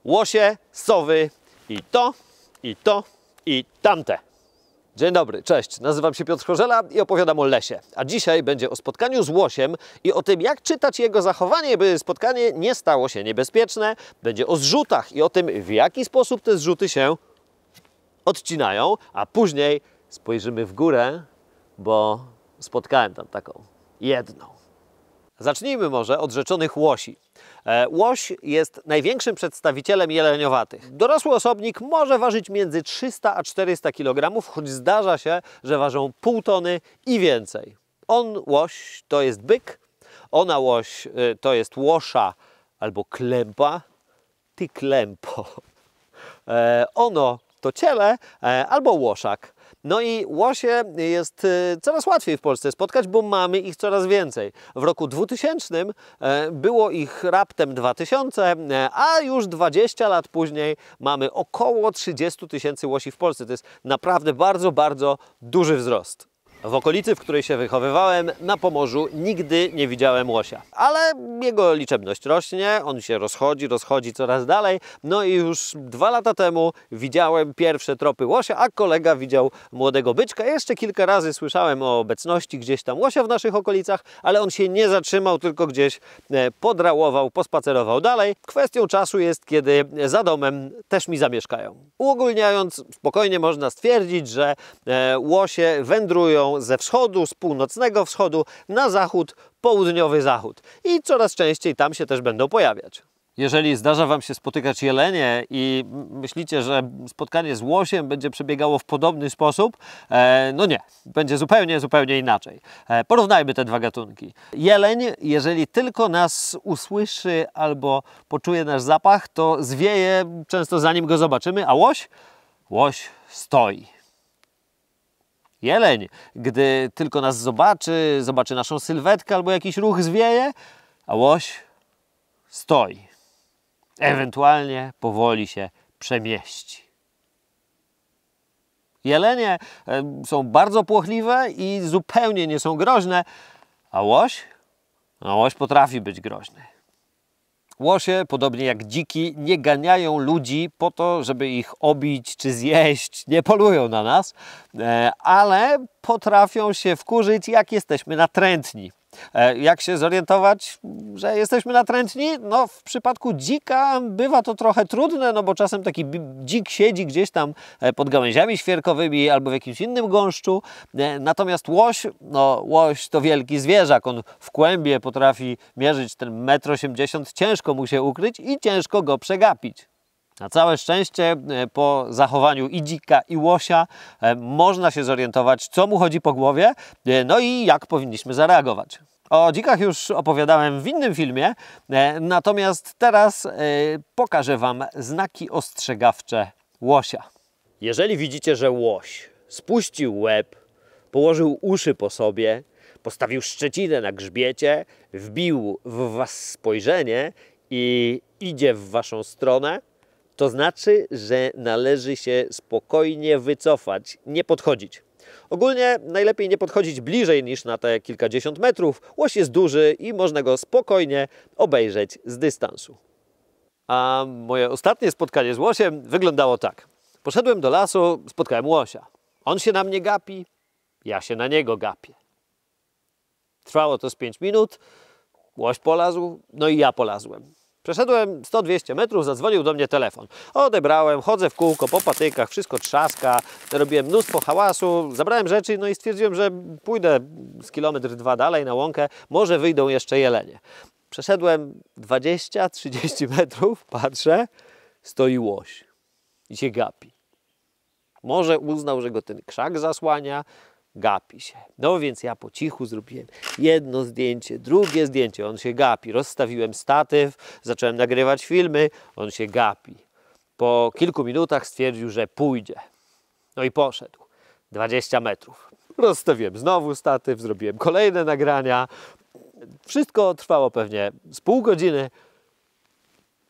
łosie, sowy i to i tamte. Dzień dobry, cześć, nazywam się Piotr Chorzela i opowiadam o lesie. A dzisiaj będzie o spotkaniu z łosiem i o tym, jak czytać jego zachowanie, by spotkanie nie stało się niebezpieczne. Będzie o zrzutach i o tym, w jaki sposób te zrzuty się odcinają, a później spojrzymy w górę, bo spotkałem tam taką jedną. Zacznijmy może od rzeczonych łosi. Łoś jest największym przedstawicielem jeleniowatych. Dorosły osobnik może ważyć między 300 a 400 kg, choć zdarza się, że ważą pół tony i więcej. Łoś, to jest byk, ona łoś to jest łosza albo klępa, ty klępo. Ono to ciele albo łoszak. No i łosie jest coraz łatwiej w Polsce spotkać, bo mamy ich coraz więcej. W roku 2000 było ich raptem 2000, a już 20 lat później mamy około 30 000 łosi w Polsce. To jest naprawdę bardzo, bardzo duży wzrost. W okolicy, w której się wychowywałem, na Pomorzu, nigdy nie widziałem łosia. Ale jego liczebność rośnie, on się rozchodzi coraz dalej. No i już 2 lata temu widziałem pierwsze tropy łosia, a kolega widział młodego byczka. Jeszcze kilka razy słyszałem o obecności gdzieś tam łosia w naszych okolicach, ale on się nie zatrzymał, tylko gdzieś podrałował, pospacerował dalej. Kwestią czasu jest, kiedy za domem też mi zamieszkają. Uogólniając, spokojnie można stwierdzić, że łosie wędrują ze wschodu, z północnego wschodu na zachód, południowy zachód. I coraz częściej tam się też będą pojawiać. Jeżeli zdarza Wam się spotykać jelenie i myślicie, że spotkanie z łosiem będzie przebiegało w podobny sposób, no nie, będzie zupełnie inaczej. Porównajmy te dwa gatunki. Jeleń, jeżeli tylko nas usłyszy albo poczuje nasz zapach, to zwieje często zanim go zobaczymy, a łoś stoi. Jeleń, gdy tylko nas zobaczy naszą sylwetkę albo jakiś ruch zwieje, a łoś stoi. Ewentualnie powoli się przemieści. Jelenie są bardzo płochliwe i zupełnie nie są groźne, a łoś potrafi być groźny. Łosie, podobnie jak dziki, nie ganiają ludzi po to, żeby ich obić czy zjeść, nie polują na nas, ale potrafią się wkurzyć, jak jesteśmy natrętni. Jak się zorientować, że jesteśmy natrętni? No, w przypadku dzika bywa to trochę trudne, no bo czasem taki dzik siedzi gdzieś tam pod gałęziami świerkowymi albo w jakimś innym gąszczu. Natomiast łoś to wielki zwierzak. On w kłębie potrafi mierzyć ten 1,80 m. Ciężko mu się ukryć i ciężko go przegapić. Na całe szczęście po zachowaniu i dzika, i łosia można się zorientować, co mu chodzi po głowie, no i jak powinniśmy zareagować. O dzikach już opowiadałem w innym filmie, natomiast teraz pokażę Wam znaki ostrzegawcze łosia. Jeżeli widzicie, że łoś spuścił łeb, położył uszy po sobie, postawił szczecinę na grzbiecie, wbił w Was spojrzenie i idzie w Waszą stronę, to znaczy, że należy się spokojnie wycofać, nie podchodzić. Ogólnie najlepiej nie podchodzić bliżej niż na te kilkadziesiąt metrów. Łoś jest duży i można go spokojnie obejrzeć z dystansu. A moje ostatnie spotkanie z łosiem wyglądało tak. Poszedłem do lasu, spotkałem łosia. On się na mnie gapi, ja się na niego gapię. Trwało to z 5 minut, łoś polazł, no i ja polazłem. Przeszedłem 100-200 metrów, zadzwonił do mnie telefon. Odebrałem, chodzę w kółko po patykach, wszystko trzaska, robiłem mnóstwo hałasu, zabrałem rzeczy, no i stwierdziłem, że pójdę z 1-2 km dalej na łąkę, może wyjdą jeszcze jelenie. Przeszedłem 20-30 metrów, patrzę, stoi łoś i się gapi. Może uznał, że go ten krzak zasłania, gapi się. No więc ja po cichu zrobiłem jedno zdjęcie, drugie zdjęcie. On się gapi. Rozstawiłem statyw, zacząłem nagrywać filmy. On się gapi. Po kilku minutach stwierdził, że pójdzie. No i poszedł. 20 metrów. Rozstawiłem znowu statyw, zrobiłem kolejne nagrania. Wszystko trwało pewnie z pół godziny,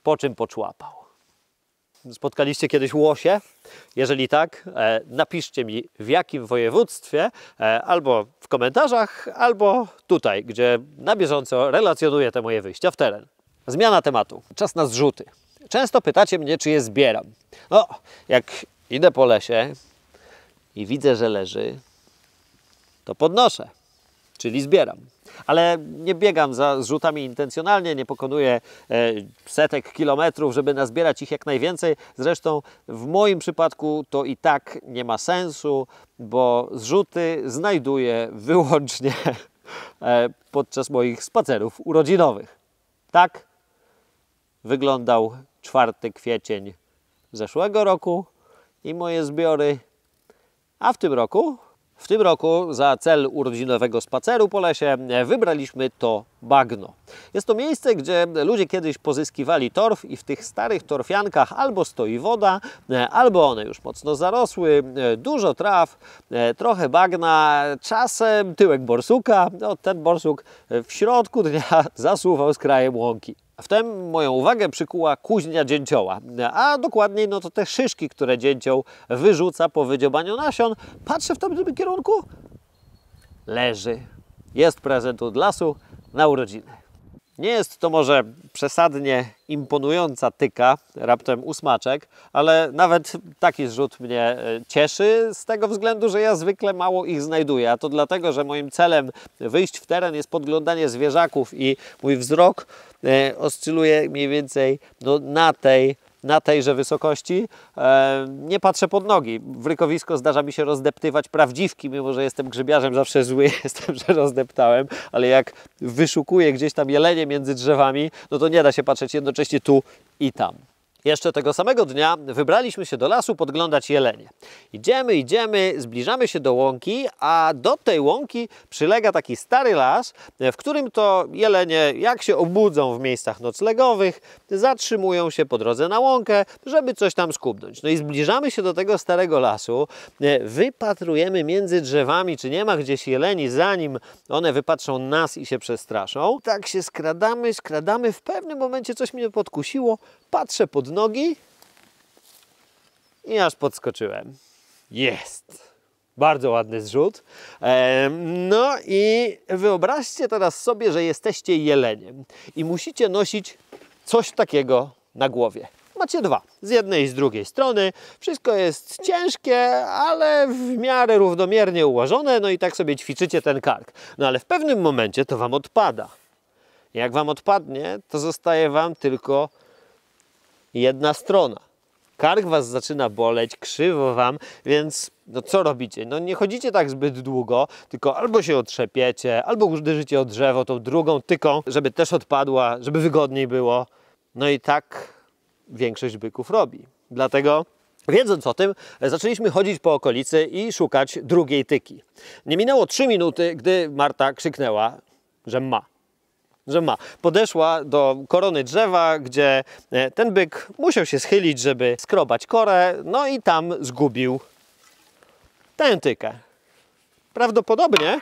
po czym poczłapał. Spotkaliście kiedyś łosie? Jeżeli tak, napiszcie mi, w jakim województwie, albo w komentarzach, albo tutaj, gdzie na bieżąco relacjonuję te moje wyjścia w teren. Zmiana tematu. Czas na zrzuty. Często pytacie mnie, czy je zbieram. No, jak idę po lesie i widzę, że leży, to podnoszę, czyli zbieram. Ale nie biegam za zrzutami intencjonalnie, nie pokonuję setek kilometrów, żeby nazbierać ich jak najwięcej. Zresztą w moim przypadku to i tak nie ma sensu, bo zrzuty znajduję wyłącznie podczas moich spacerów urodzinowych. Tak wyglądał 4 kwiecień zeszłego roku i moje zbiory. A w tym roku za cel urodzinowego spaceru po lesie wybraliśmy to bagno. Jest to miejsce, gdzie ludzie kiedyś pozyskiwali torf i w tych starych torfiankach albo stoi woda, albo one już mocno zarosły, dużo traw, trochę bagna, czasem tyłek borsuka. No, ten borsuk w środku dnia zasuwał z krajem łąki. Wtem moją uwagę przykuła kuźnia dzięcioła, a dokładniej no to te szyszki, które dzięcioł wyrzuca po wydziobaniu nasion. Patrzę w tamtym kierunku, leży. Jest prezent od lasu na urodziny. Nie jest to może przesadnie imponująca tyka, raptem 8, ale nawet taki zrzut mnie cieszy z tego względu, że ja zwykle mało ich znajduję, a to dlatego, że moim celem wyjść w teren jest podglądanie zwierzaków i mój wzrok oscyluje mniej więcej no, na tejże wysokości. Nie patrzę pod nogi. W rykowisko zdarza mi się rozdeptywać prawdziwki, mimo że jestem grzybiarzem, zawsze zły jestem, że rozdeptałem, ale jak wyszukuję gdzieś tam jelenie między drzewami, no to nie da się patrzeć jednocześnie tu i tam. Jeszcze tego samego dnia wybraliśmy się do lasu podglądać jelenie. Idziemy, zbliżamy się do łąki, a do tej łąki przylega taki stary las, w którym to jelenie, jak się obudzą w miejscach noclegowych, zatrzymują się po drodze na łąkę, żeby coś tam skubnąć. No i zbliżamy się do tego starego lasu, wypatrujemy między drzewami, czy nie ma gdzieś jeleni, zanim one wypatrzą nas i się przestraszą. Tak się skradamy, w pewnym momencie coś mnie podkusiło, patrzę pod nogi i aż podskoczyłem. Jest! Bardzo ładny zrzut. No i wyobraźcie teraz sobie, że jesteście jeleniem i musicie nosić coś takiego na głowie. Macie 2, z jednej i z drugiej strony. Wszystko jest ciężkie, ale w miarę równomiernie ułożone, no i tak sobie ćwiczycie ten kark. No ale w pewnym momencie to Wam odpada. Jak Wam odpadnie, to zostaje Wam tylko jedna strona. Kark Was zaczyna boleć, krzywo Wam, więc no co robicie? No nie chodzicie tak zbyt długo, tylko albo się otrzepiecie, albo uderzycie o drzewo tą drugą tyką, żeby też odpadła, żeby wygodniej było. No i tak większość byków robi. Dlatego, wiedząc o tym, zaczęliśmy chodzić po okolicy i szukać drugiej tyki. Nie minęło 3 minuty, gdy Marta krzyknęła, że ma. Podeszła do korony drzewa, gdzie ten byk musiał się schylić, żeby skrobać korę, no i tam zgubił tę tykę. Prawdopodobnie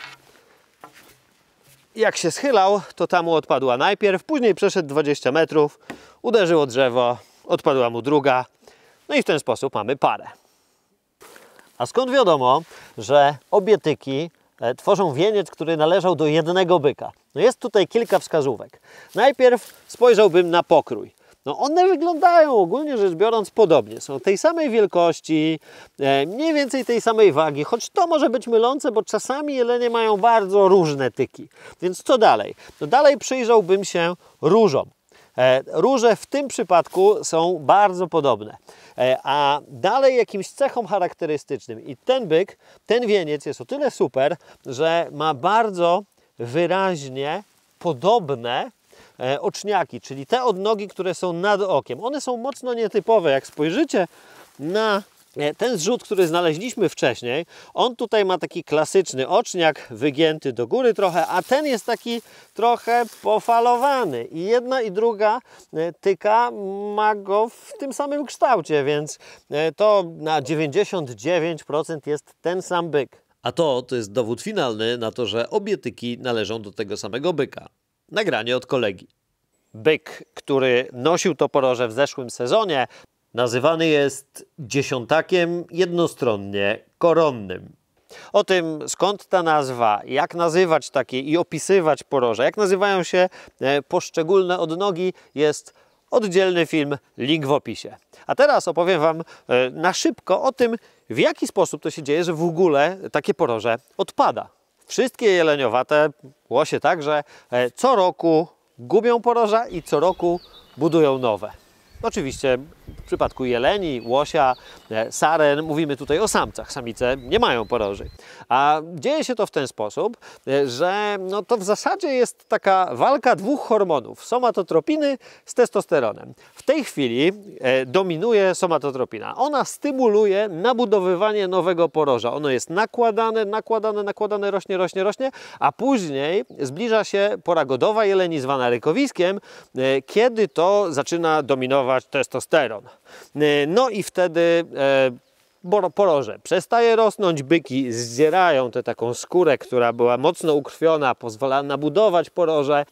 jak się schylał, to ta mu odpadła najpierw, później przeszedł 20 metrów, uderzyło drzewo, odpadła mu druga, no i w ten sposób mamy parę. A skąd wiadomo, że obie tyki tworzą wieniec, który należał do jednego byka? No jest tutaj kilka wskazówek. Najpierw spojrzałbym na pokrój. No one wyglądają ogólnie rzecz biorąc podobnie. Są tej samej wielkości, mniej więcej tej samej wagi, choć to może być mylące, bo czasami jelenie mają bardzo różne tyki. Więc co dalej? No dalej przyjrzałbym się różom. Róże w tym przypadku są bardzo podobne. A dalej jakimś cechom charakterystycznym. I ten byk, ten wieniec jest o tyle super, że ma bardzo wyraźnie podobne oczniaki, czyli te odnogi, które są nad okiem. One są mocno nietypowe. Jak spojrzycie na ten zrzut, który znaleźliśmy wcześniej, on tutaj ma taki klasyczny oczniak, wygięty do góry trochę, a ten jest taki trochę pofalowany. I jedna i druga tyka ma go w tym samym kształcie, więc to na 99% jest ten sam byk. A to jest dowód finalny na to, że obie tyki należą do tego samego byka. Nagranie od kolegi. Byk, który nosił to poroże w zeszłym sezonie, Nazywany jest dziesiątakiem jednostronnie koronnym. O tym, skąd ta nazwa, jak nazywać takie i opisywać poroże, jak nazywają się poszczególne odnogi, jest Oddzielny film, link w opisie. A teraz opowiem Wam na szybko o tym, w jaki sposób to się dzieje, że w ogóle takie poroże odpada. Wszystkie jeleniowate, łosie także, co roku gubią poroża i co roku budują nowe. Oczywiście w przypadku jeleni, łosia, saren mówimy tutaj o samcach. Samice nie mają poroży. A dzieje się to w ten sposób, że no to w zasadzie jest taka walka dwóch hormonów. Somatotropiny z testosteronem. W tej chwili dominuje somatotropina. Ona stymuluje nabudowywanie nowego poroża. Ono jest nakładane, rośnie, a później zbliża się pora godowa jeleni zwana rykowiskiem, kiedy to zaczyna dominować testosteron. No i wtedy poroże przestaje rosnąć, byki zdzierają tę taką skórę, która była mocno ukrwiona, pozwala nabudować poroże,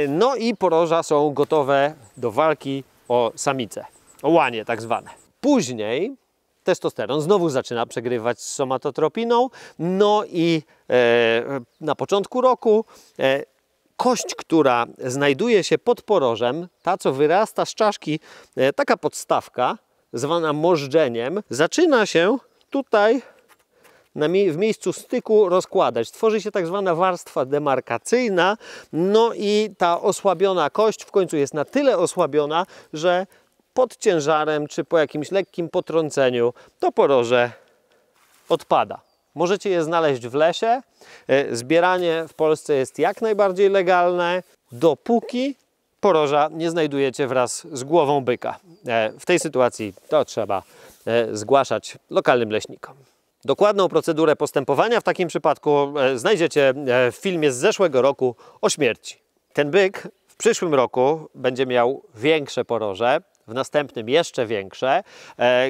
no i poroża są gotowe do walki o samice, o łanie tak zwane. Później testosteron znowu zaczyna przegrywać z somatotropiną, no i na początku roku kość, która znajduje się pod porożem, ta co wyrasta z czaszki, taka podstawka zwana możdżeniem, zaczyna się tutaj w miejscu styku rozkładać. Tworzy się tak zwana warstwa demarkacyjna, no i ta osłabiona kość w końcu jest na tyle osłabiona, że pod ciężarem czy po jakimś lekkim potrąceniu to poroże odpada. Możecie je znaleźć w lesie. Zbieranie w Polsce jest jak najbardziej legalne, dopóki poroża nie znajdujecie wraz z głową byka. W tej sytuacji to trzeba zgłaszać lokalnym leśnikom. Dokładną procedurę postępowania w takim przypadku znajdziecie w filmie z zeszłego roku o śmierci. Ten byk w przyszłym roku będzie miał większe poroże, w następnym jeszcze większe.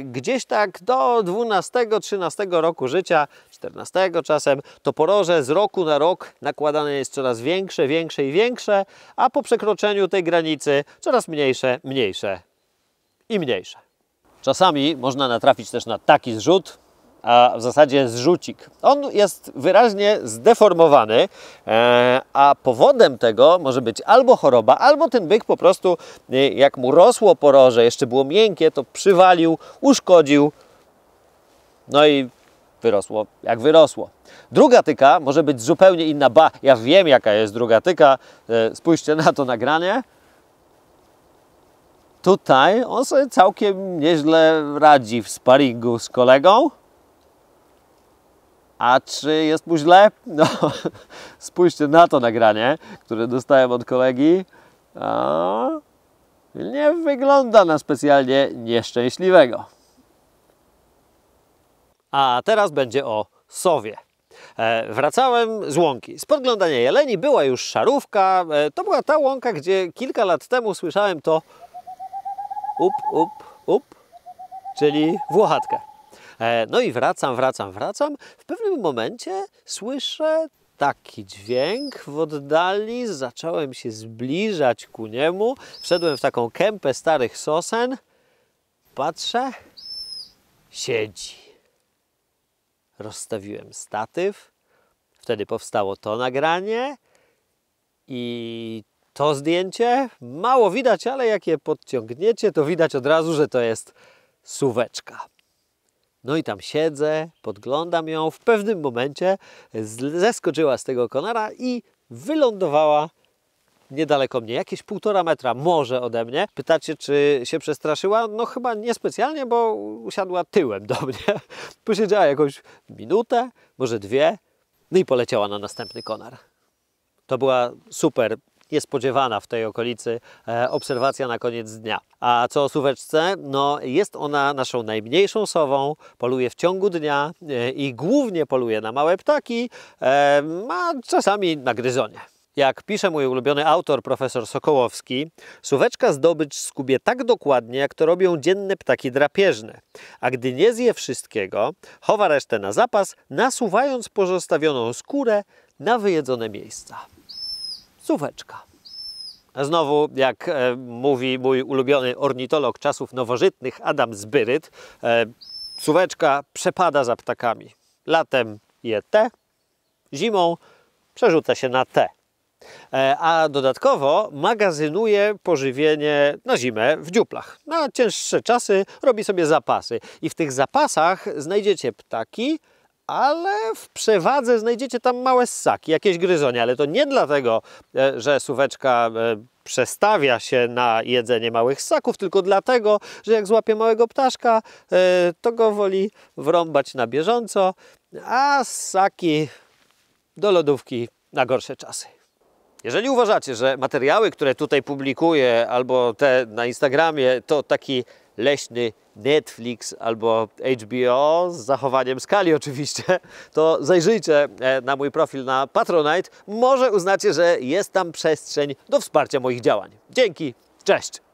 Gdzieś tak do 12-13 roku życia, 14 czasem, to poroże z roku na rok nakładane jest coraz większe i większe, a po przekroczeniu tej granicy coraz mniejsze i mniejsze. Czasami można natrafić też na taki zrzut, a w zasadzie zrzucik. On jest wyraźnie zdeformowany, a powodem tego może być albo choroba, albo ten byk po prostu, jak mu rosło poroże, jeszcze było miękkie, to przywalił, uszkodził, no i wyrosło jak wyrosło. Druga tyka może być zupełnie inna. Ja wiem, jaka jest druga tyka. Spójrzcie na to nagranie. Tutaj on sobie całkiem nieźle radzi w sparingu z kolegą. A czy jest mu źle? No, spójrzcie na to nagranie, które dostałem od kolegi. Nie wygląda na specjalnie nieszczęśliwego. A teraz będzie o sowie. Wracałem z łąki. Z podglądania jeleni była już szarówka. To była ta łąka, gdzie kilka lat temu słyszałem to up, czyli włochatkę. No i wracam. W pewnym momencie słyszę taki dźwięk w oddali, zacząłem się zbliżać ku niemu, wszedłem w taką kępę starych sosen, patrzę, siedzi. Rozstawiłem statyw, wtedy powstało to nagranie i to zdjęcie. Mało widać, ale jak je podciągniecie, to widać od razu, że to jest suweczka. No i tam siedzę, podglądam ją. W pewnym momencie zeskoczyła z tego konara i wylądowała niedaleko mnie, jakieś 1,5 metra może ode mnie. Pytacie, czy się przestraszyła? No chyba niespecjalnie, bo usiadła tyłem do mnie. Posiedziała jakąś minutę, może 2, no i poleciała na następny konar. To była super niespodziewana w tej okolicy obserwacja na koniec dnia. A co o suweczce? No jest ona naszą najmniejszą sową, poluje w ciągu dnia i głównie poluje na małe ptaki, a czasami na gryzonie. Jak pisze mój ulubiony autor, profesor Sokołowski, suweczka zdobycz skubie tak dokładnie, jak to robią dzienne ptaki drapieżne. A gdy nie zje wszystkiego, chowa resztę na zapas, nasuwając pozostawioną skórę na wyjedzone miejsca. Suweczka. A znowu, jak mówi mój ulubiony ornitolog czasów nowożytnych Adam Zbyryt, suweczka przepada za ptakami. Latem je te, zimą przerzuca się na te. A dodatkowo magazynuje pożywienie na zimę w dziuplach. Na cięższe czasy robi sobie zapasy. I w tych zapasach znajdziecie ptaki, ale w przewadze znajdziecie tam małe ssaki, jakieś gryzonie. Ale to nie dlatego, że suweczka przestawia się na jedzenie małych ssaków, tylko dlatego, że jak złapie małego ptaszka, to go woli wrąbać na bieżąco, a ssaki do lodówki na gorsze czasy. Jeżeli uważacie, że materiały, które tutaj publikuję, albo te na Instagramie, to taki leśny Netflix albo HBO z zachowaniem skali oczywiście, to zajrzyjcie na mój profil na Patronite. Może uznacie, że jest tam przestrzeń do wsparcia moich działań. Dzięki, cześć!